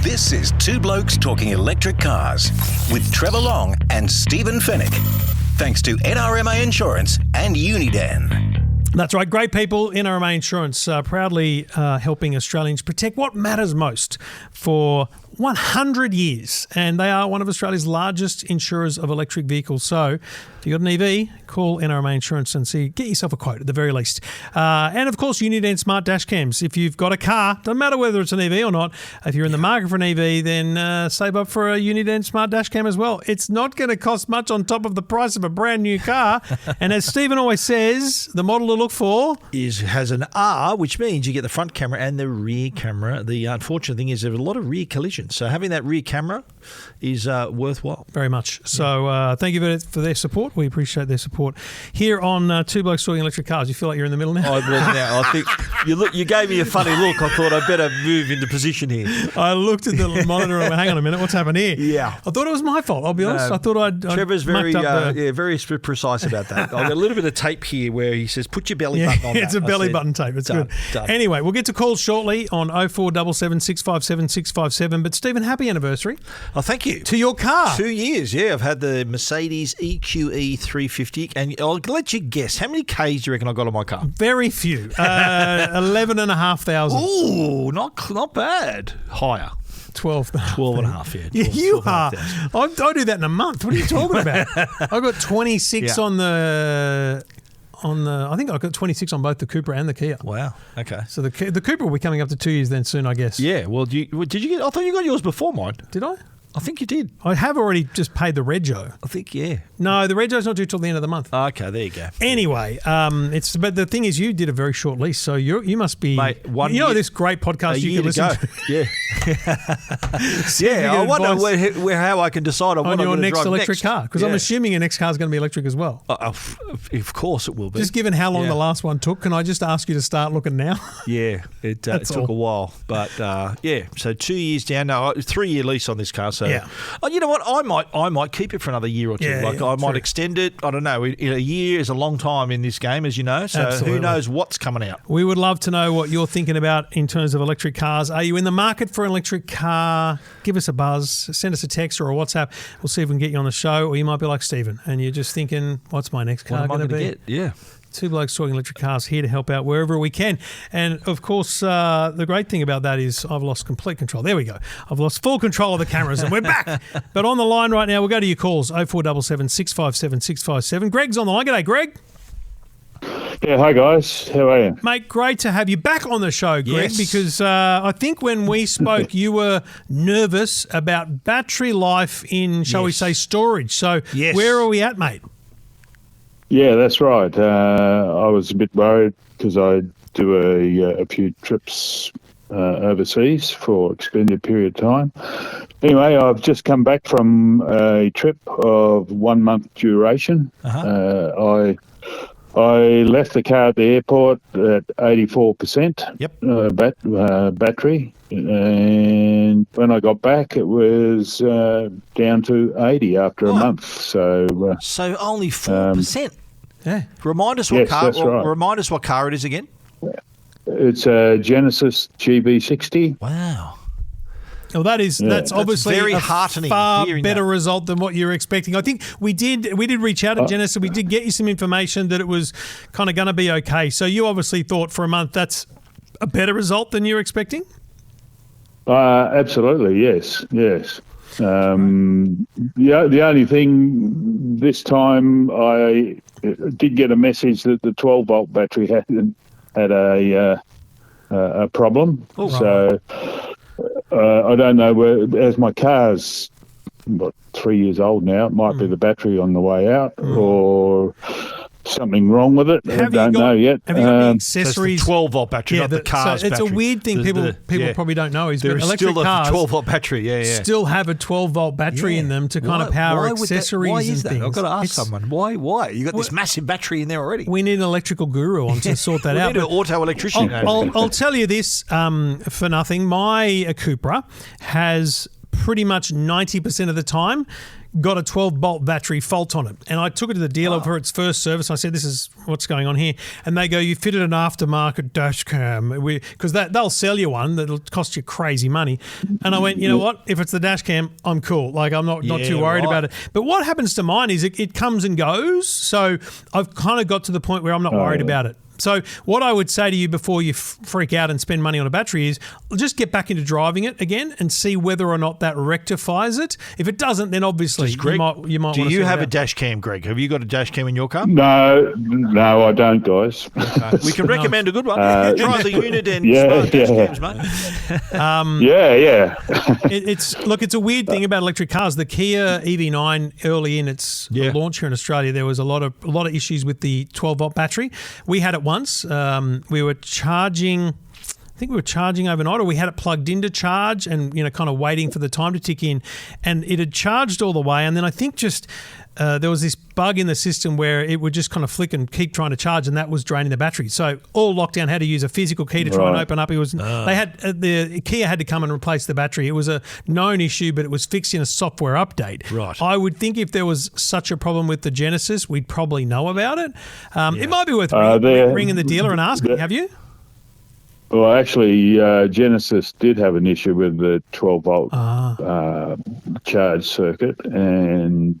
This is Two Blokes Talking Electric Cars with Trevor Long and Stephen Fennick. Thanks to NRMA Insurance and Uniden. That's right. Great people, NRMA Insurance, proudly helping Australians protect what matters most for 100 years. And they are one of Australia's largest insurers of electric vehicles. So if you've got an EV, call NRMA Insurance and get yourself a quote at the very least. And of course, Uniden Smart Dash Cams. If you've got a car, doesn't matter whether it's an EV or not, if you're in the market for an EV, then save up for a Uniden Smart Dash Cam as well. It's not going to cost much on top of the price of a brand new car. And as Stephen always says, the model to look for has an R, which means you get the front camera and the rear camera. The unfortunate thing is there are a lot of rear collisions. So having that rear camera is worthwhile. Very much. So thank you for their support. We appreciate their support. Here on Two Blokes Talking Electric Cars, you feel like you're in the middle now? Now I think you gave me a funny look. I thought I'd better move into position here. I looked at the monitor and went, hang on a minute, what's happened here? Yeah. I thought it was my fault, I'll be honest. I thought I'd Trevor's very precise about that. I've got a little bit of tape here where he says, put your belly button on that. It's a belly button tape. It's good. Done. Anyway, we'll get to calls shortly on 0477 657 657. But Stephen, happy anniversary. Oh, thank you. To your car. 2 years, yeah. I've had the Mercedes EQE 350. And I'll let you guess, how many Ks do you reckon I got on my car? Very few. 11,500. Ooh, not bad. Higher. 12 and a half, yeah. 12, you are. I do that in a month. What are you talking about? I got 26 on the. I think I got 26 on both the Cooper and the Kia. Wow. Okay. So the Cooper will be coming up to 2 years then soon, I guess. Yeah. Well, did you get? I thought you got yours before mine. Did I? I think you did. I have already just paid the rego. I think, yeah. No, the rego's not due till the end of the month. Okay, there you go. Anyway, but the thing is, you did a very short lease, so you must be. Mate, this great podcast you can listen to. Yeah. I wonder how I can decide on what your I'm next drive electric car, because I'm assuming your next car is going to be electric as well. Of course it will be. Just given how long the last one took, can I just ask you to start looking now? Yeah, it took a while, but so 2 years down. No, 3 year lease on this car. So you know what? I might keep it for another year or two. I might extend it. I don't know. A year is a long time in this game, as you know. So Who knows what's coming out? We would love to know what you're thinking about in terms of electric cars. Are you in the market for an electric car? Give us a buzz. Send us a text or a WhatsApp. We'll see if we can get you on the show. Or you might be like Stephen and you're just thinking, what's my next car going to be? Get? Yeah. Two Blokes Talking Electric Cars, here to help out wherever we can. And, of course, the great thing about that is I've lost complete control. There we go. I've lost full control of the cameras and we're back. But on the line right now, we'll go to your calls, 0477 657 657. Greg's on the line. G'day, Greg. Yeah, hi guys. How are you? Mate, great to have you back on the show, Greg, because I think when we spoke, you were nervous about battery life in, shall we say, storage. So where are we at, mate? Yeah, that's right. I was a bit worried because I do a few trips overseas for an extended period of time. Anyway, I've just come back from a trip of 1 month duration. I left the car at the airport at 84% battery, and when I got back, it was down to 80 after a month. So only 4%. Remind us Remind us what car it is again. It's a Genesis GV60. Wow. Well, that's obviously very a heartening, far better result than what you were expecting. I think we did reach out to Genesis. We did get you some information that it was kind of going to be okay. So you obviously thought for a month that's a better result than you were expecting? Absolutely, yes. The only thing this time, I did get a message that the 12-volt battery had a problem. Oh, so I don't know as my car's 3 years old now, it might be the battery on the way out or something wrong with it. I don't know yet. Have you got the accessories? So it's the 12-volt battery, not the car's battery. It's a weird thing people probably don't know is that electric cars 12-volt battery, still have a 12-volt battery in them to kind of power accessories why is and things. I've got to ask someone. Why? You got this massive battery in there already. We need an electrical guru on to sort that out. We need an auto electrician. I'll tell you this for nothing. My Cupra has pretty much 90% of the time got a 12-volt battery fault on it. And I took it to the dealer for its first service. I said, this is what's going on here. And they go, you fitted an aftermarket dash cam. Because they'll sell you one that'll cost you crazy money. And I went, you know what? If it's the dash cam, I'm cool. Like, I'm not too worried about it. But what happens to mine is it comes and goes. So I've kind of got to the point where I'm not worried about it. So what I would say to you before you freak out and spend money on a battery is just get back into driving it again and see whether or not that rectifies it. If it doesn't, then obviously Greg, you might. Do you have a dash cam, Greg? Have you got a dash cam in your car? No, I don't, guys. Okay. We can recommend a good one. Try the Uniden dash cams, mate. It's a weird thing about electric cars. The Kia EV9 early in its launch here in Australia, there was a lot of issues with the 12-volt battery. We had it once. We were charging. I think we were charging overnight, or we had it plugged in to charge, and kind of waiting for the time to tick in, and it had charged all the way. And then I think just there was this bug in the system where it would just kind of flick and keep trying to charge, and that was draining the battery. So all lockdown had to use a physical key to try and open up. It was the Kia had to come and replace the battery. It was a known issue, but it was fixed in a software update. Right. I would think if there was such a problem with the Genesis, we'd probably know about it. It might be worth ringing the dealer and asking. Have you? Well, actually, Genesis did have an issue with the 12-volt charge circuit, and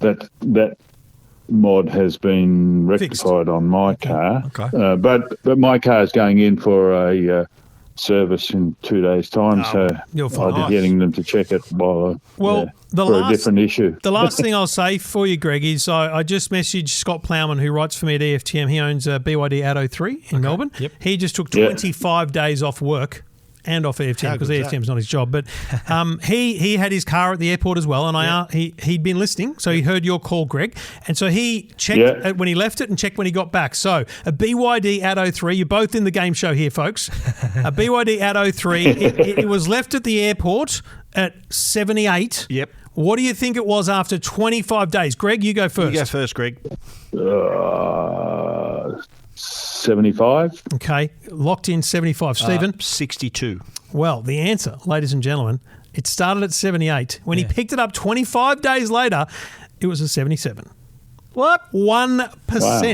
that mod has been rectified on my car. Okay. But my car is going in for a service in 2 days' time, so I'll be getting them to check it for a different issue. The last thing I'll say for you, Greg, is I just messaged Scott Plowman, who writes for me at EFTM. He owns BYD Atto 3 in Melbourne. Yep. He just took 25 days off work and off EFTM because EFTM's not his job. But he had his car at the airport as well, and he'd been listening, so he heard your call, Greg. And so he checked when he left it and checked when he got back. So a BYD Atto 3, you're both in the game show here, folks. A BYD Atto 3, it was left at the airport at 78. Yep. What do you think it was after 25 days? Greg, you go first. You go first, Greg. 75. Okay, locked in 75. Stephen? 62. Well, the answer, ladies and gentlemen, it started at 78. When he picked it up 25 days later, it was a 77. What? 1%. Wow.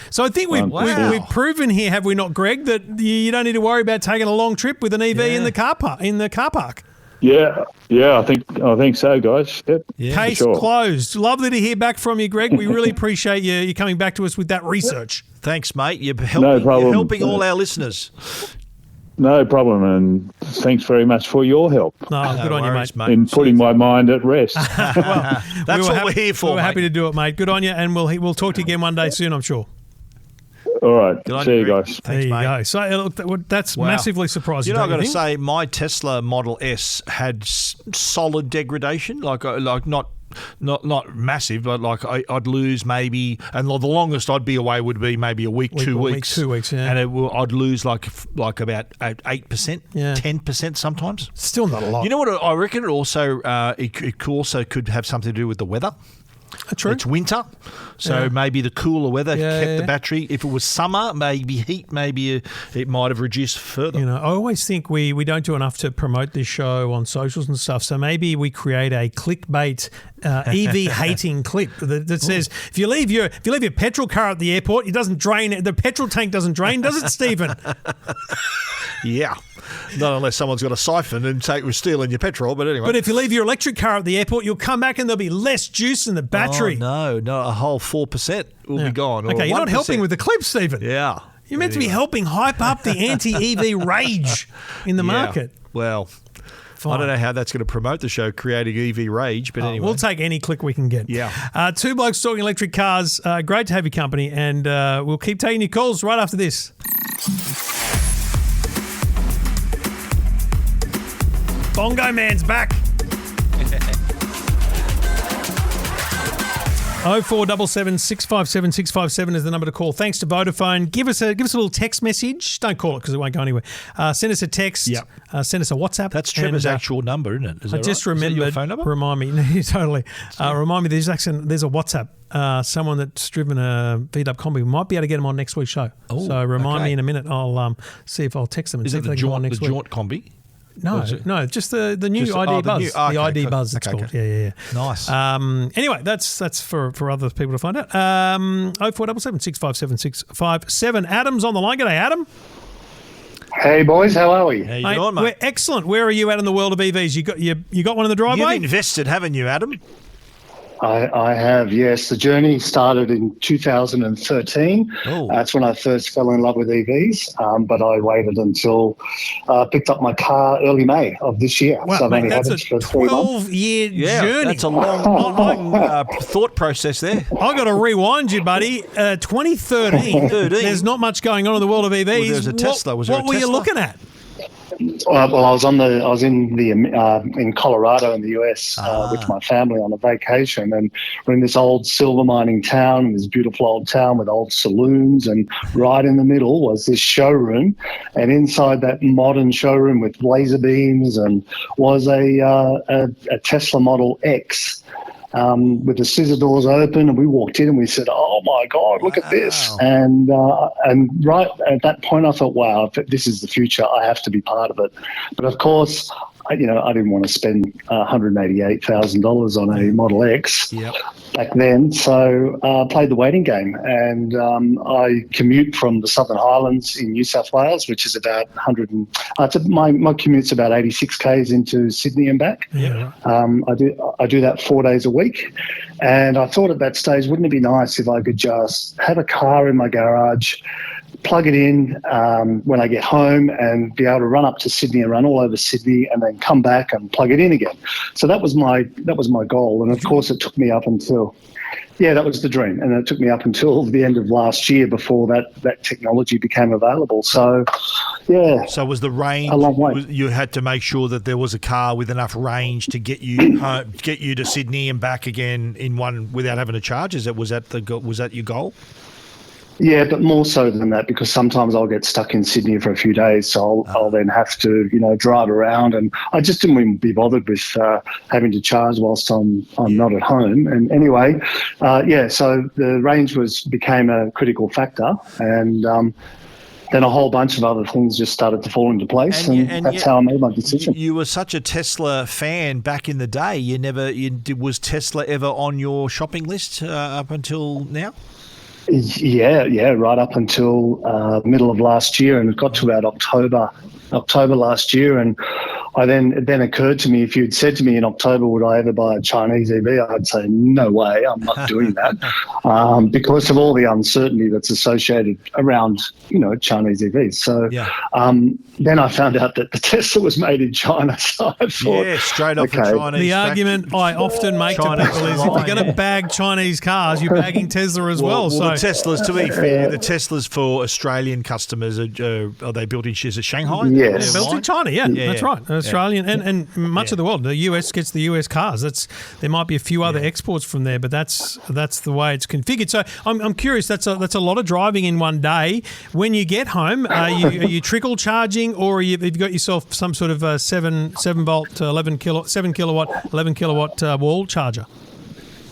So I think we've proven here, have we not, Greg, that you don't need to worry about taking a long trip with an EV in the car park. Yeah, I think so, guys. Yep. Yeah. Case closed. Lovely to hear back from you, Greg. We really appreciate you coming back to us with that research. Thanks, mate. You're helping all our listeners. No problem, and thanks very much for your help. No, good on you, mate. In putting my mind at rest. Well, that's what we're here for, We're happy to do it, mate. Good on you, and we'll talk to you again one day soon, I'm sure. All right. See you guys. Thanks, there you mate. So that's massively surprising. I've got to say, my Tesla Model S had solid degradation, like not massive, but like I'd lose maybe, and the longest I'd be away would be maybe a week, 2 weeks. 2 weeks, yeah. And I'd lose like about 8%, 10% sometimes. Still not a lot. You know what? I reckon it also could have something to do with the weather. True. It's winter, so maybe the cooler weather kept the battery. If it was summer, maybe heat, maybe it might have reduced further. I always think we don't do enough to promote this show on socials and stuff. So maybe we create a clickbait EV hating clip that says if you leave your petrol car at the airport, it doesn't drain. The petrol tank doesn't drain, does it, Stephen? Yeah. Not unless someone's got a siphon and was stealing your petrol, but anyway. But if you leave your electric car at the airport, you'll come back and there'll be less juice in the battery. Oh, no, a whole 4% will be gone. Okay, you're not helping with the clip, Stephen. Yeah. You're meant to be helping hype up the anti-EV rage in the market. Well, fine. I don't know how that's going to promote the show, creating EV rage, but anyway. We'll take any click we can get. Yeah. Two Blokes Talking Electric Cars. Great to have your company, and we'll keep taking your calls right after this. Bongo Man's back. 0477 657 657 is the number to call. Thanks to Vodafone. Give us a little text message. Don't call it because it won't go anywhere. Send us a text. Yep. Send us a WhatsApp. That's Trevor's actual number, isn't it? Is I that just right? remembered. Is that your phone number? Remind me. Totally. Remind me. There's a WhatsApp. Someone that's driven a V-Dub Combi. We might be able to get them on next week's show. So remind me in a minute. I'll see if I'll text them and is see it if the they can go on next week. jaunt Combi? No, just the new ID Buzz. The ID Buzz, it's called. Okay. Yeah. Nice. Anyway, that's for other people to find out. 0477 657 657. Adam's on the line. G'day, Adam. Hey boys, how are we? How you doing, mate? We're excellent. Where are you at in the world of EVs? You got one in the driveway? You've invested, haven't you, Adam? I have, yes. The journey started in 2013. That's when I first fell in love with EVs, but I waited until I picked up my car early May of this year. Wow, so mate, that's a 12-year journey. That's a long thought process there. I've got to rewind you, buddy. 2013. There's not much going on in the world of EVs. Well, there's a Tesla. What were you looking at? Well, I was in Colorado in the US with my family on a vacation, and we're in this old silver mining town, this beautiful old town with old saloons, and right in the middle was this showroom, and inside that modern showroom with laser beams and was a Tesla Model X. With the scissor doors open, and we walked in and we said, "Oh my God, look at this!" And right at that point, I thought, "Wow, if this is the future, I have to be part of it." But of course, I didn't want to spend $188,000 on a Model X back then, so I played the waiting game, and I commute from the Southern Highlands in New South Wales, which is about 100. My commute's about 86 k's into Sydney and back. I do that 4 days a week, and I thought at that stage, wouldn't it be nice if I could just have a car in my garage, plug it in when I get home, and be able to run up to Sydney and run all over Sydney, and then come back and plug it in again. So that was my goal, and of course it took me up until that was the dream, and it took me up until the end of last year before that technology became available. So So was the range? A long way. You had to make sure that there was a car with enough range to get you home, get you to Sydney and back again in one without having to charge. Was that your goal? Yeah, but more so than that, because sometimes I'll get stuck in Sydney for a few days, so I'll then have to, drive around, and I just didn't even be bothered with having to charge whilst I'm not at home. And anyway, so the range became a critical factor, and then a whole bunch of other things just started to fall into place, and that's how I made my decision. You were such a Tesla fan back in the day. Was Tesla ever on your shopping list up until now? Yeah, right up until middle of last year, and it got to about October last year, and it then occurred to me, if you'd said to me in October, would I ever buy a Chinese EV, I'd say, no way, I'm not doing that, because of all the uncertainty that's associated around, Chinese EVs. So then I found out that the Tesla was made in China, so I thought, straight off the Chinese. The argument I often make to people is, if you're going to bag Chinese cars, you're bagging Tesla as well. So the Teslas, to be fair, the Teslas for Australian customers, are they built in Shanghai? Yes. Built in China, that's right. Australian and much of the world. The US gets the US cars. There might be a few other exports from there, but that's the way it's configured. So I'm curious. That's a lot of driving in one day. When you get home, are you trickle charging, or have you got yourself some sort of 7 volt 7 kilowatt wall charger?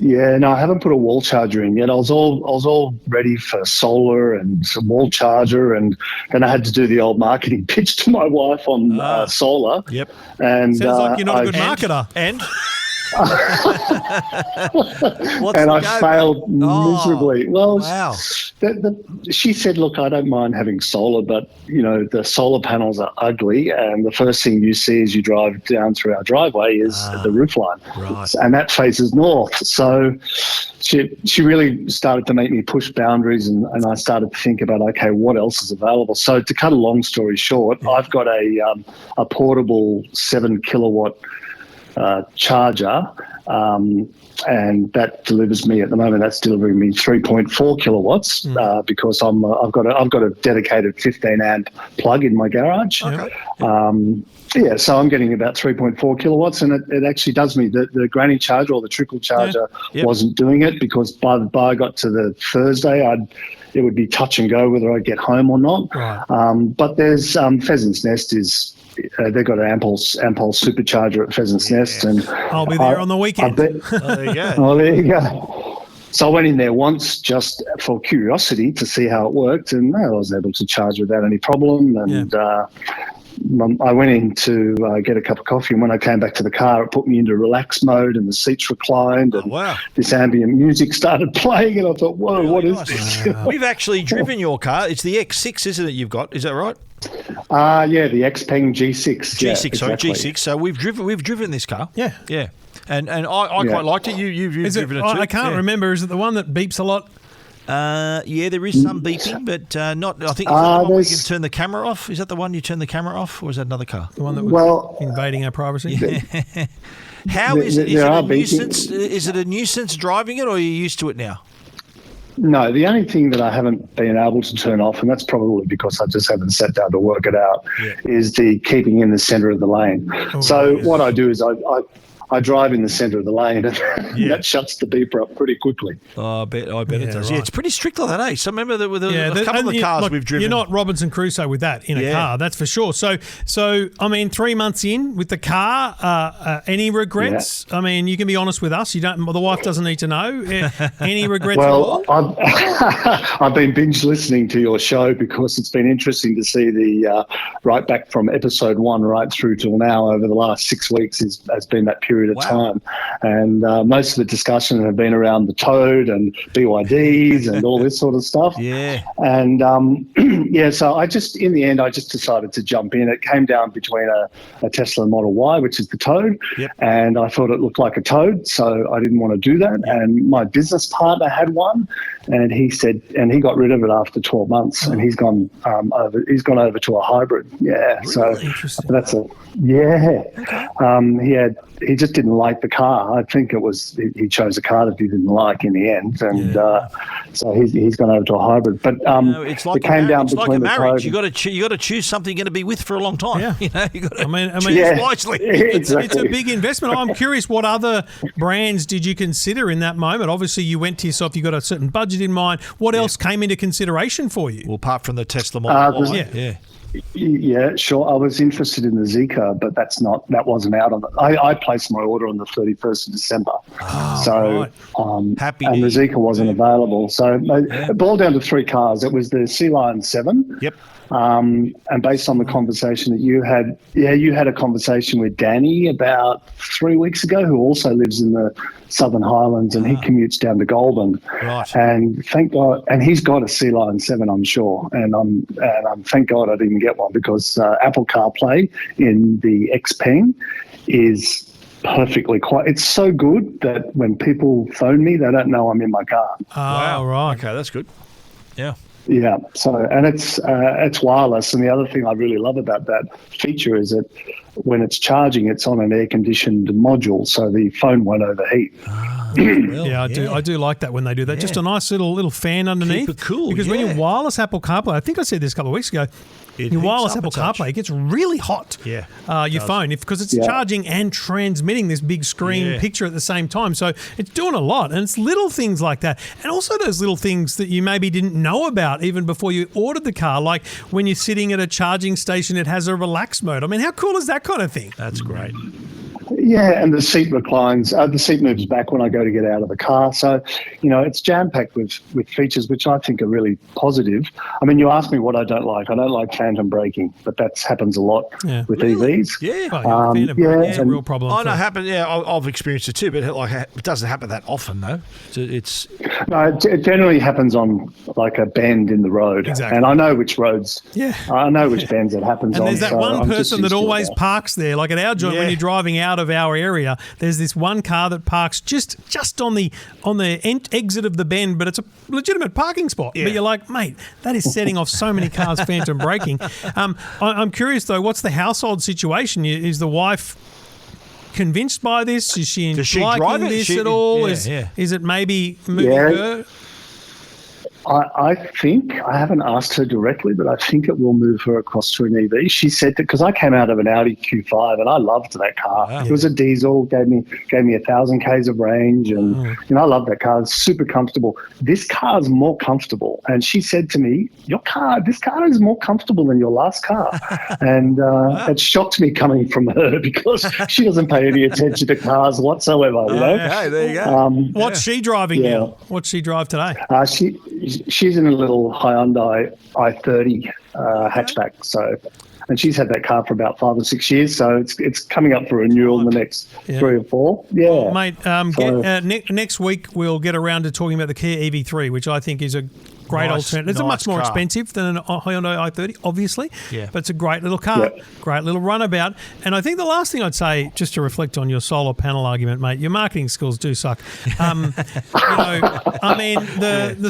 Yeah, no, I haven't put a wall charger in yet. I was all ready for solar and some wall charger, and then I had to do the old marketing pitch to my wife on solar. Yep. And sounds like you're not a good marketer. And I failed miserably. Well, wow. She said, "Look, I don't mind having solar, but the solar panels are ugly, and the first thing you see as you drive down through our driveway is the roof line, and that faces north." So she really started to make me push boundaries, and I started to think about, okay, what else is available? So to cut a long story short, I've got a portable 7 kilowatt charger, and that delivers me at the moment. That's delivering me 3.4 kilowatts because I've got a dedicated 15 amp plug in my garage. Okay. So I'm getting about 3.4 kilowatts, and it actually does me. The granny charger or the trickle charger wasn't doing it, because by I got to the Thursday, it would be touch and go whether I'd get home or not. Right. But there's Pheasant's Nest is. They've got an Ampol supercharger at Pheasant's Nest, and I'll be there on the weekend. There you go. There you go. So I went in there once just for curiosity to see how it worked, and I was able to charge without any problem. And I went in to get a cup of coffee, and when I came back to the car, it put me into relax mode, and the seats reclined, and this ambient music started playing, and I thought, whoa, what is this? We've actually driven your car. It's the X6, isn't it, you've got? Is that right? Yeah, the Xpeng G6. G6, yeah, sorry, exactly. G6. So we've driven this car. Yeah. Yeah. And I quite liked it. You've driven it too. I can't remember. Is it the one that beeps a lot? Yeah, there is some beeping, but not. I think is that the one where you can turn the camera off. Is that the one you turn the camera off, or is that another car? The one that was invading our privacy. Yeah. How is it? Is it a nuisance? Is it a nuisance driving it, or are you used to it now? No, the only thing that I haven't been able to turn off, and that's probably because I just haven't sat down to work it out, is the keeping in the centre of the lane. What I do is I drive in the centre of the lane, and that shuts the beeper up pretty quickly. Oh, I bet it does. Right. Yeah, it's pretty strict like that, eh? So remember that with a couple of the cars we've driven. You're not Robinson Crusoe with that in a car, that's for sure. So I mean, 3 months in with the car, any regrets? Yeah. I mean, you can be honest with us. The wife doesn't need to know. Any regrets at all? I've been binge listening to your show because it's been interesting to see the right back from episode 1 right through till now over the last 6 weeks has been that period of time, and most of the discussion have been around the Toad and BYDs and all this sort of stuff. And so I just decided to jump in. It came down between a Tesla Model Y, which is the Toad, and I thought it looked like a Toad, so I didn't want to do that. And my business partner had one, and he got rid of it after 12 months, and he's gone over to a hybrid. Yeah, really? So that's he just didn't like the car. I think it was he chose a car that he didn't like in the end, and so he's gone over to a hybrid. But it's like it came down it's between like a marriage. You got to choose something you're going to be with for a long time. Yeah. You know, you got to. I mean, choose wisely. It's a big investment. I'm curious, what other brands did you consider in that moment? Obviously, you went to yourself. You got a certain budget in mind. What else came into consideration for you? Well, apart from the Tesla Model Y, Yeah, sure. I was interested in the Zeekr, but that wasn't out on it. I placed my order on the 31st of December. Happy and the Zeekr wasn't available. So it boiled down to 3 cars. It was the Sealion 7. Yep. And based on the conversation that you had, you had a conversation with Danny about 3 weeks ago, who also lives in the Southern Highlands, and he commutes down to Goulburn. Right. And thank God, and he's got a Sealion 7, I'm sure. And I'm thank God I didn't get one, because Apple CarPlay in the Xpeng is perfectly quiet. It's so good that when people phone me, they don't know I'm in my car. Wow, right. Okay, that's good. Yeah. Yeah. So, and it's wireless. And the other thing I really love about that feature is that when it's charging, it's on an air-conditioned module, so the phone won't overheat. I do like that when they do that. Just a nice little fan underneath. Keep it cool. Because when you wireless Apple CarPlay, I think I said this a couple of weeks ago, your wireless Apple CarPlay, it gets really hot. Your phone, because it's charging and transmitting this big screen picture at the same time. So it's doing a lot, and it's little things like that, and also those little things that you maybe didn't know about even before you ordered the car, like when you're sitting at a charging station, it has a relax mode. I mean, how cool is that kind of thing? That's great. Yeah, and the seat reclines. The seat moves back when I go to get out of the car. So, it's jam-packed with features which I think are really positive. I mean, you asked me what I don't like. I don't like phantom braking, but that happens a lot with EVs. Yeah. It's a real problem. I know, happen. Yeah, I've experienced it too, but it doesn't happen that often, though. So it generally happens on like a bend in the road. Exactly. And I know which roads. Yeah. I know which bends it happens on. And there's that one person that always parks there, like at our joint when you're driving out of our area, there's this one car that parks just on the exit of the bend, but it's a legitimate parking spot. But you're like, mate, that is setting off so many cars phantom braking. I'm curious though, what's the household situation? Is the wife convinced by this? Is she liking this at all? Is it maybe moving her? I think, I haven't asked her directly, but I think it will move her across to an EV. She said that, because I came out of an Audi Q5 and I loved that car. Wow. It was a diesel, gave me 1,000 Ks of range, and I love that car. It's super comfortable. This car is more comfortable. And she said to me, this car is more comfortable than your last car. And it shocked me coming from her, because she doesn't pay any attention to cars whatsoever. Hey, there you go. What's she driving now? What's she drive today? She's in a little Hyundai i30 hatchback. So, and she's had that car for about 5 or 6 years. So it's coming up for renewal in the next 3 or 4. Yeah, well, mate. Next week we'll get around to talking about the Kia EV3, which I think is a great alternative. It's much more expensive than a Hyundai i30, obviously, but it's a great little car, great little runabout. And I think the last thing I'd say, just to reflect on your solar panel argument, mate, your marketing skills do suck. The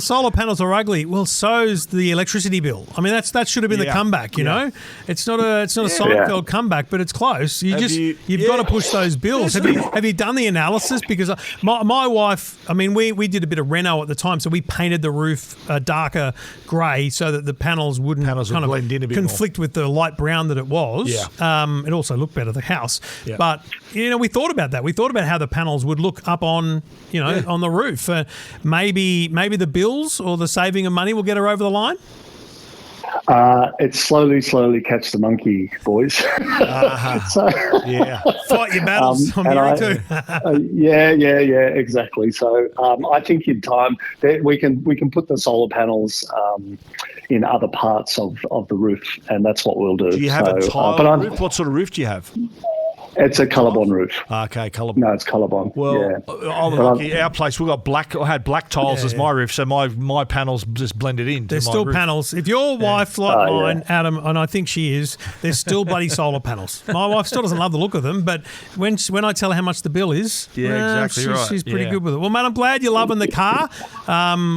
solar panels are ugly. Well, so's the electricity bill. I mean, that should have been the comeback. You know, it's not a Seinfeld comeback, but it's close. You've got to push those bills. Have you done the analysis? Because my wife, I mean, we did a bit of reno at the time, so we painted the roof darker grey so that the panels wouldn't blend in a bit conflict with the light brown that it was. It also looked better, the house. But we thought about that. We thought about how the panels would look up on on the roof. Maybe the bills or the saving of money will get her over the line. It's slowly catch the monkey, boys. Fight your battles. I'm hearing too. Exactly. So I think in time that we can put the solar panels in other parts of the roof, and that's what we'll do. Do you have a tile roof? What sort of roof do you have? It's a Colorbond roof. Okay, Colorbond. No, it's Colorbond. Well, our place, I had black tiles as my roof, so my panels just blended in. There's still roof. Panels. If your wife, like mine, Adam, and I think she is, there's still bloody solar panels. My wife still doesn't love the look of them, but when I tell her how much the bill is, exactly right. She's pretty good with it. Well, mate, I'm glad you're loving the car.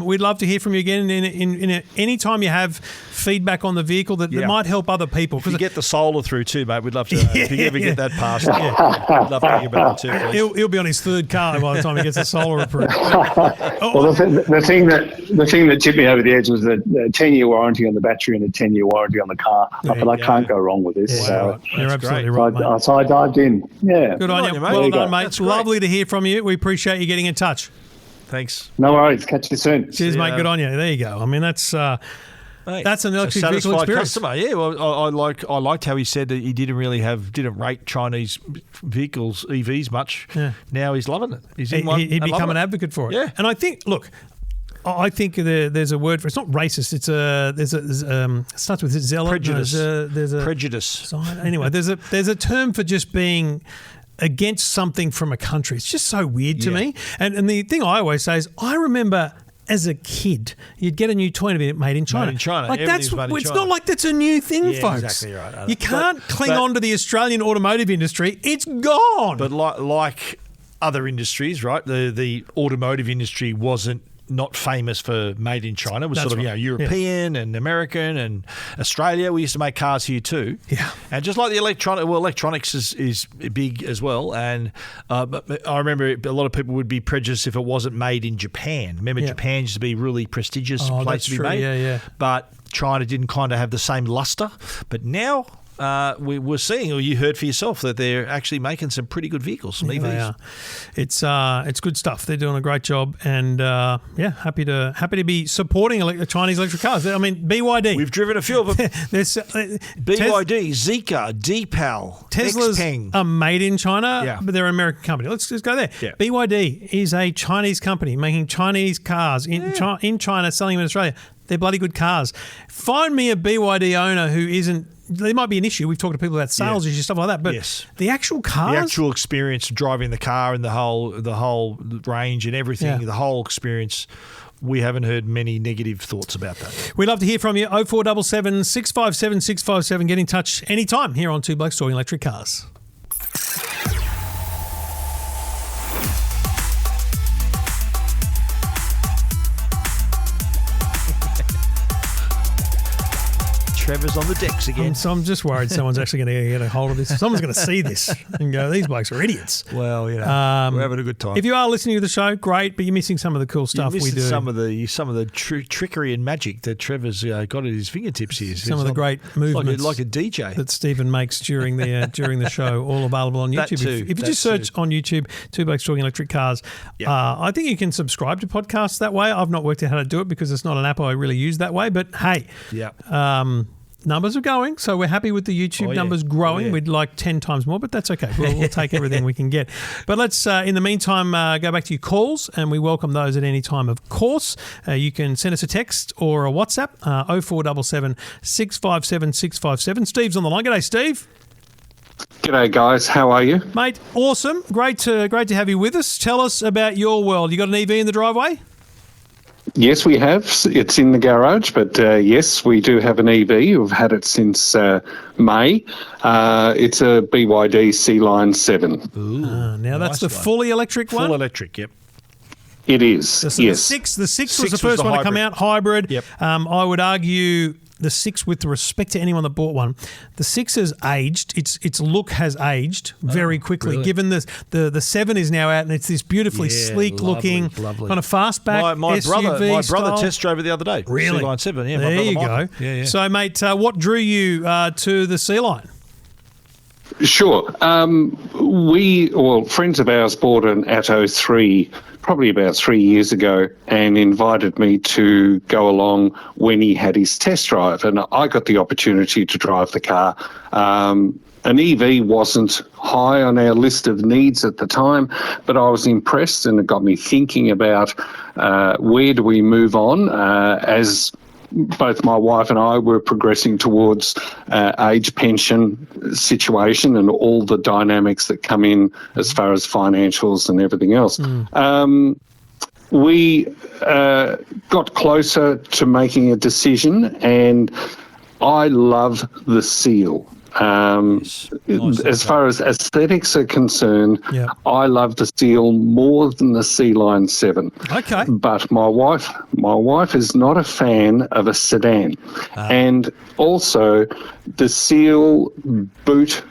We'd love to hear from you again in any time you have feedback on the vehicle that might help other people. If you get the solar through too, mate, we'd love to know. If you ever get that past, we'd love to hear about it too, please. He'll be on his third car by the time he gets the solar approved. Well, the thing that tipped me over the edge was the 10-year warranty on the battery and a 10-year warranty on the car. I can't go wrong with this. Wow. You're absolutely right, mate. So I dived in. Yeah. Good on you, mate. Well done, mate. It's lovely to hear from you. We appreciate you getting in touch. Thanks. No worries. Catch you soon. Cheers, mate. Good on you. There you go. I mean, that's an electric vehicle experience. Customer. Yeah, well, I liked how he said that he didn't rate Chinese vehicles, EVs much. Yeah. Now he's loving it. He'd become an advocate for it. Yeah. And I think, I think there's a word for it. It's not racist. It starts with zealot. Prejudice. There's a prejudice. Anyway, there's a term for just being against something from a country. It's just so weird to me. And the thing I always say is, I remember as a kid, you'd get a new toy made in China. Made in China. Like it's not like that's a new thing, folks. Exactly right. You can't cling on to the Australian automotive industry. It's gone. But like other industries, right? The automotive industry wasn't not famous for made in China. It was sort of European and American and Australia. We used to make cars here too. Yeah. And just like the electronics is big as well. And but I remember a lot of people would be prejudiced if it wasn't made in Japan. Remember, Japan used to be a really prestigious place to be made. Yeah. But China didn't kind of have the same luster. But now we're seeing, or you heard for yourself, that they're actually making some pretty good vehicles, some EVs. They are. It's good stuff. They're doing a great job, and happy to be supporting Chinese electric cars. I mean, BYD. We've driven a few of them. BYD, Zeekr, Deepal, Teslas Xpeng. Are made in China, but they're an American company. Let's just go there. Yeah. BYD is a Chinese company making Chinese cars in China, selling them in Australia. They're bloody good cars. Find me a BYD owner who isn't. There might be an issue. We've talked to people about sales issues, stuff like that. But the actual cars, the actual experience of driving the car and the whole range and everything, the whole experience. We haven't heard many negative thoughts about that. We'd love to hear from you. 0477 657 657. Get in touch anytime here on Two Blokes Talking Electric Cars. Trevor's on the decks again. So I'm just worried someone's actually going to get a hold of this. Someone's going to see this and go, these blokes are idiots. Well, we're having a good time. If you are listening to the show, great, but you're missing some of the cool stuff we do. Some of the trickery and magic that Trevor's got at his fingertips here. Some of the great movements, like a DJ that Stephen makes during the show, all available on YouTube. If you just search on YouTube, Two Blokes Talking Electric Cars, I think you can subscribe to podcasts that way. I've not worked out how to do it because it's not an app I really use that way. But hey, numbers are going, so we're happy with the YouTube numbers growing. We'd like 10 times more, but that's okay. We'll take everything we can get. But let's, in the meantime, go back to your calls, and we welcome those at any time, of course. You can send us a text or a WhatsApp, 0477 657 657. Steve's on the line. G'day, Steve. G'day, guys. How are you? Mate, awesome. Great to have you with us. Tell us about your world. You got an EV in the driveway? Yes, we have. It's in the garage, but yes, we do have an EV. We've had it since May. It's a BYD Sealion 7. Now that's nice the one. Fully electric one? Full electric, yep. It is, yes. The 6 was the first one to come out, hybrid. Yep. I would argue the 6, with respect to anyone that bought one, the 6 has aged. Its look has aged very quickly. Brilliant. Given the 7 is now out, and it's this beautifully sleek-looking kind of fastback my SUV brother test drove it the other day. Really? Sealion 7, yeah. There you go. Yeah. So, mate, what drew you to the Sealion? Sure. Friends of ours bought an Atto 3 probably about 3 years ago and invited me to go along when he had his test drive. And I got the opportunity to drive the car. An EV wasn't high on our list of needs at the time, but I was impressed, and it got me thinking about where do we move on as both my wife and I were progressing towards age pension situation and all the dynamics that come in as far as financials and everything else. We got closer to making a decision, and I love the Seal. As far as aesthetics are concerned, I love the Seal more than the Sealion 7. Okay. But my wife is not a fan of a sedan. And also the Seal boot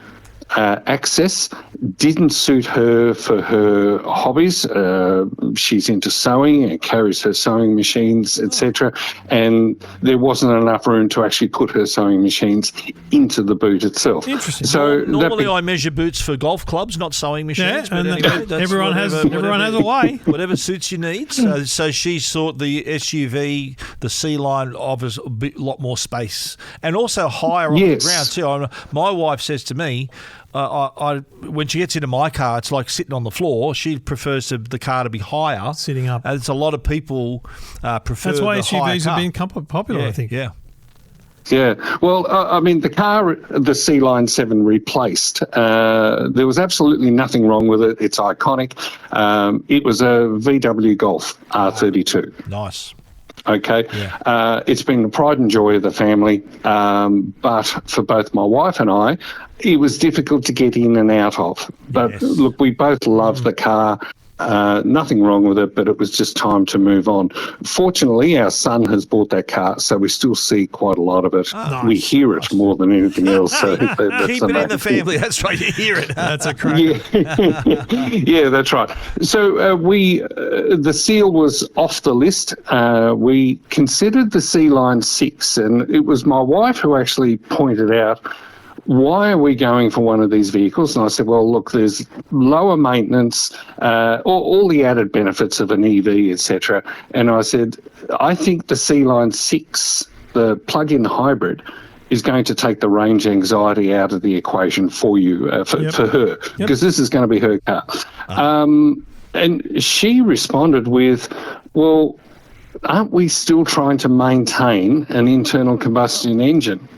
access didn't suit her for her hobbies. She's into sewing and carries her sewing machines, etc. And there wasn't enough room to actually put her sewing machines into the boot itself. Interesting. So normally I measure boots for golf clubs, not sewing machines. Yeah, but anyway, that's everyone has a way. Whatever suits your needs. So she thought the SUV, the Sealion, offers a lot more space and also higher off the ground too. My wife says to me, when she gets into my car, it's like sitting on the floor. She prefers the car to be higher, sitting up. And it's a lot of people prefer. That's why the SUVs have been popular, I think. Yeah. Yeah, well, I mean, the car the Sealion 7 replaced, there was absolutely nothing wrong with it. It's iconic. It was a VW Golf R32. Nice. Okay. Yeah. It's been the pride and joy of the family, but for both my wife and I, it was difficult to get in and out of. But look, we both love the car. Nothing wrong with it, but it was just time to move on. Fortunately, our son has bought that car, so we still see quite a lot of it. Nice. We hear it more than anything else. So that's keep it in the family. That's right. You hear it. That's a crack. Yeah, that's right. So the Seal was off the list. We considered the Sealion 6, and it was my wife who actually pointed out, why are we going for one of these vehicles? And I said, well, look, there's lower maintenance, all the added benefits of an EV, etc. And I said, I think the Sealion 6, the plug-in hybrid, is going to take the range anxiety out of the equation for you, for her, because this is going to be her car. And she responded with, well, aren't we still trying to maintain an internal combustion engine?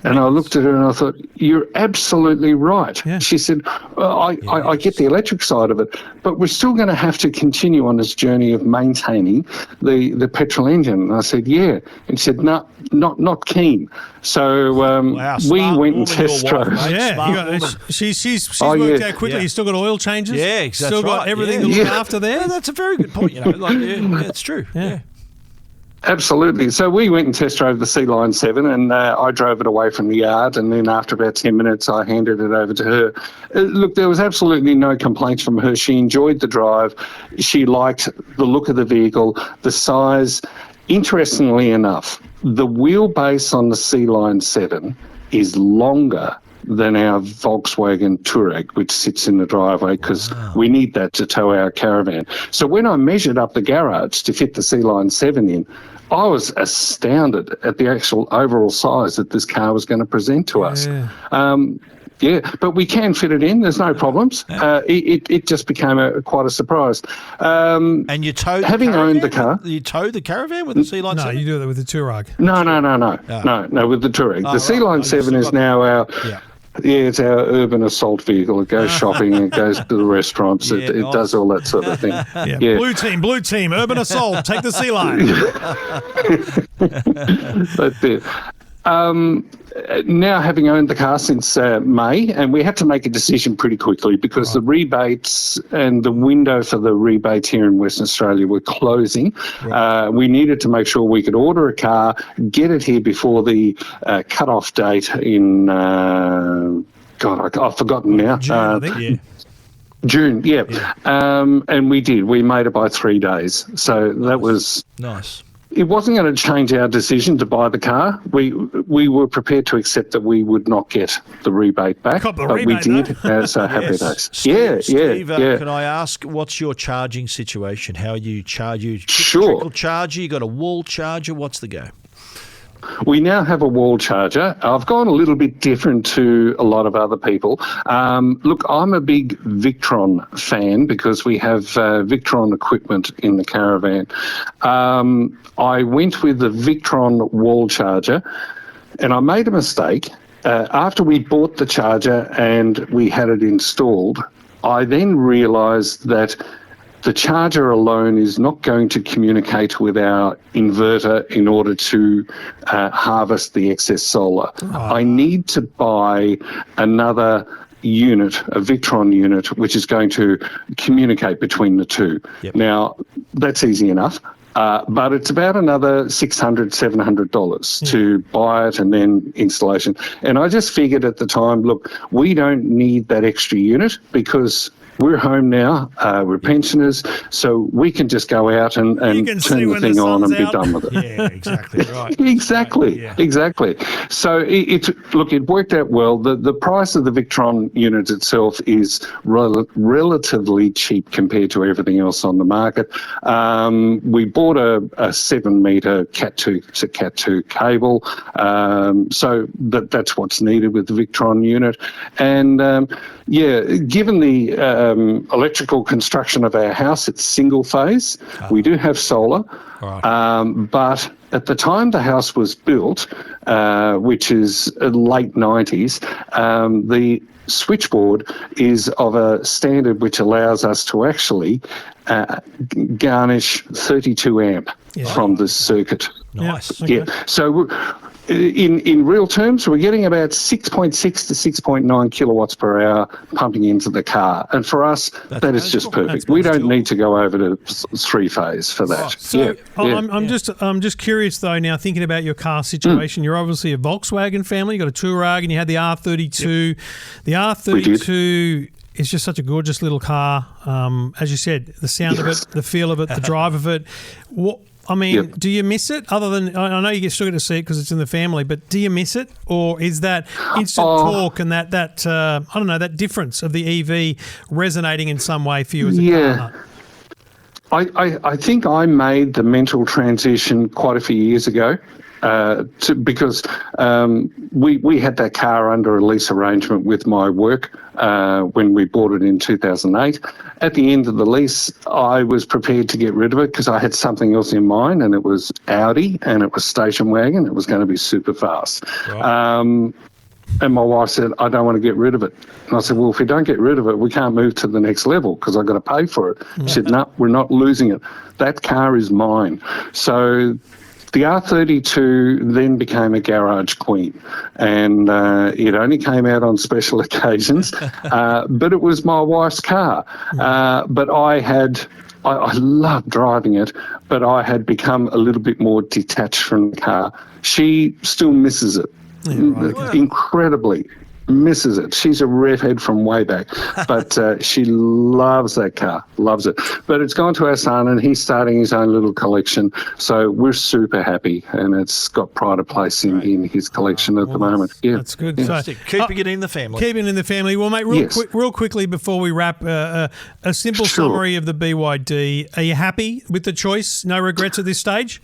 And I looked at her and I thought, you're absolutely right. Yeah. She said, I get the electric side of it, but we're still going to have to continue on this journey of maintaining the petrol engine. And I said, yeah. And she said, no, not keen. So we went and test drove. She's worked out quickly. You've still got oil changes. Yeah, exactly. Still got everything to look after there. Yeah, that's a very good point. It's true. Yeah. Absolutely. So we went and test drove the Sealion 7, and I drove it away from the yard, and then after about 10 minutes I handed it over to her. Look, there was absolutely no complaints from her. She enjoyed the drive. She liked the look of the vehicle, the size. Interestingly enough, the wheelbase on the Sealion 7 is longer than our Volkswagen Touareg, which sits in the driveway, because we need that to tow our caravan. So when I measured up the garage to fit the Sealion 7 in, I was astounded at the actual overall size that this car was going to present to us. But we can fit it in. There's no problems. It just became quite a surprise. And you towed having owned the car. You towed the caravan with the Sealion 7? No, you do that with the Touareg. No, with the Touareg. The Sealion 7 is now our... it's our urban assault vehicle. It goes shopping, it goes to the restaurants, it does all that sort of thing. Blue team, urban assault, take the Sealion. That's it. Now, having owned the car since May, and we had to make a decision pretty quickly because the rebates and the window for the rebates here in Western Australia were closing. We needed to make sure we could order a car, get it here before the cut-off date in, I've forgotten now. June, I think. June, and we did. We made it by 3 days. So that was... Nice. It wasn't going to change our decision to buy the car. We were prepared to accept that we would not get the rebate back, we did. So happy days. Steve, can I ask, what's your charging situation? How you charge? Trickle charger? You got a wall charger? What's the go? We now have a wall charger. I've gone a little bit different to a lot of other people. Look, I'm a big Victron fan because we have Victron equipment in the caravan. I went with the Victron wall charger, and I made a mistake. After we bought the charger and we had it installed, I then realised that the charger alone is not going to communicate with our inverter in order to harvest the excess solar. I need to buy another unit, a Victron unit, which is going to communicate between the two. Now, that's easy enough. But it's about another $600, $700 to buy it and then installation. And I just figured at the time, look, we don't need that extra unit because we're home now, we're pensioners, so we can just go out and turn the thing on and be done with it. Yeah, exactly right. Exactly. So it worked out well. The price of the Victron unit itself is relatively cheap compared to everything else on the market. We bought a 7-metre Cat2 to Cat2 cable, so that's what's needed with the Victron unit. And given the electrical construction of our house, it's single phase. We do have solar, but at the time the house was built, which is late 90s, the switchboard is of a standard which allows us to actually garnish 32 amp from the circuit. Nice. So in real terms, we're getting about 6.6 to 6.9 kilowatts per hour pumping into the car. And for us, that is just perfect. We don't need to go over to 3-phase for that. I'm just curious, though, now thinking about your car situation. You're obviously a Volkswagen family. You got a Touareg and you had the R32. The R32 is just such a gorgeous little car. As you said, the sound of it, the feel of it, the drive of it. Do you miss it? Other than, I know you still get to see it because it's in the family, but do you miss it, or is that instant torque and that that difference of the EV resonating in some way for you as a car nut? I think I made the mental transition quite a few years ago. Because we had that car under a lease arrangement with my work when we bought it in 2008. At the end of the lease, I was prepared to get rid of it because I had something else in mind, and it was Audi and it was station wagon. It was going to be super fast. Right. And my wife said, I don't want to get rid of it. And I said, well, if we don't get rid of it, we can't move to the next level because I've got to pay for it. She said, no, we're not losing it. That car is mine. So the R32 then became a garage queen, and it only came out on special occasions, but it was my wife's car. But I loved driving it, but I had become a little bit more detached from the car. She still misses it incredibly. misses it. She's a redhead from way back, but she loves that car, loves it. But it's gone to our son, and he's starting his own little collection. So we're super happy, and it's got pride of place in his collection at the moment. Yeah, that's good. Yeah. So, Keeping it in the family. Keeping it in the family. Well, mate, real quickly before we wrap, a simple summary of the BYD. Are you happy with the choice? No regrets at this stage?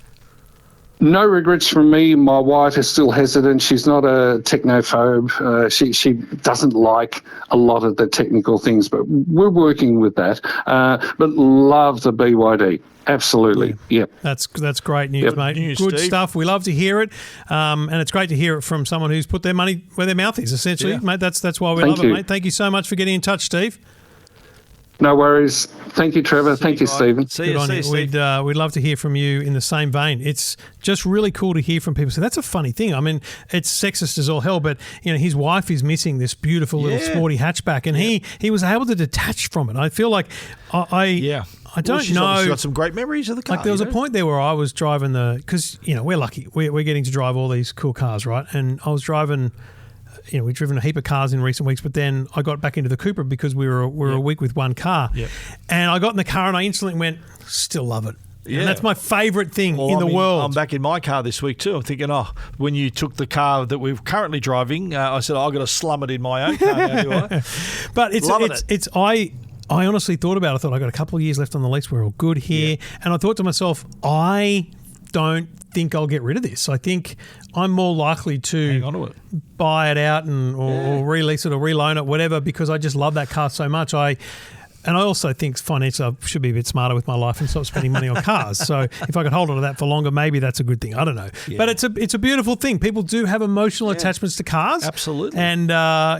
No regrets from me. My wife is still hesitant. She's not a technophobe. She doesn't like a lot of the technical things, but we're working with that. But love the BYD. Absolutely. Yep. That's great news, mate. Good Steve. stuff. We love to hear it. And it's great to hear it from someone who's put their money where their mouth is, essentially. Mate, that's why we love it, mate. Thank you so much for getting in touch, Steve. No worries. Thank you, Trevor. Thank you, Stephen. See you, We'd love to hear from you in the same vein. It's just really cool to hear from people. So that's a funny thing. I mean, it's sexist as all hell, but his wife is missing this beautiful little sporty hatchback, and he was able to detach from it. I feel like I don't she's know. She's got some great memories of the car. Like there was a point there where I was driving because we're lucky. We're getting to drive all these cool cars, right? And I was driving. We've driven a heap of cars in recent weeks, but then I got back into the Cooper because we were a week with one car. Yep. And I got in the car and I instantly went, still love it. Yeah. And that's my favourite thing in the world. I'm back in my car this week too. I'm thinking, when you took the car that we're currently driving, I said, I've got to slum it in my own car now, do I? But I honestly thought about it. I thought, I've got a couple of years left on the lease. We're all good here. Yeah. And I thought to myself, I don't think I'll get rid of this. I think I'm more likely to hang on to it, buy it out or release it or reloan it, whatever, because I just love that car so much. And I also think financially I should be a bit smarter with my life and stop spending money on cars. So if I could hold on to that for longer, maybe that's a good thing. I don't know. Yeah. But it's a beautiful thing. People do have emotional attachments to cars. Absolutely. And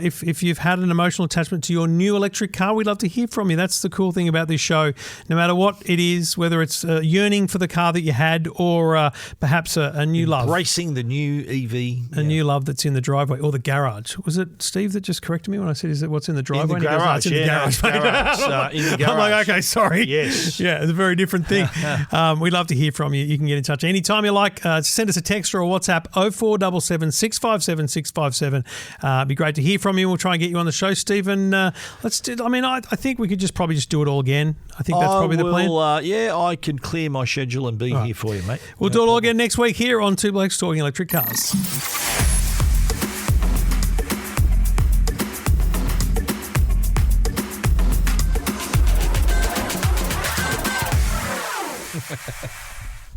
if you've had an emotional attachment to your new electric car, we'd love to hear from you. That's the cool thing about this show. No matter what it is, whether it's yearning for the car that you had or perhaps a new love. Embracing the new EV. A new love that's in the driveway or the garage. Was it Steve that just corrected me when I said, is it what's in the driveway? In the garage, in the garage. In the garage. I'm like, okay, sorry. Yes. Yeah, it's a very different thing. We'd love to hear from you. You can get in touch anytime you like. Send us a text or a WhatsApp 0477 657 657. It'd be great to hear from you. We'll try and get you on the show, Stephen. I think we could probably just do it all again. I think that's probably the plan. I can clear my schedule and be here for you, mate. We'll do it all again next week here on Two Blokes Talking Electric Cars.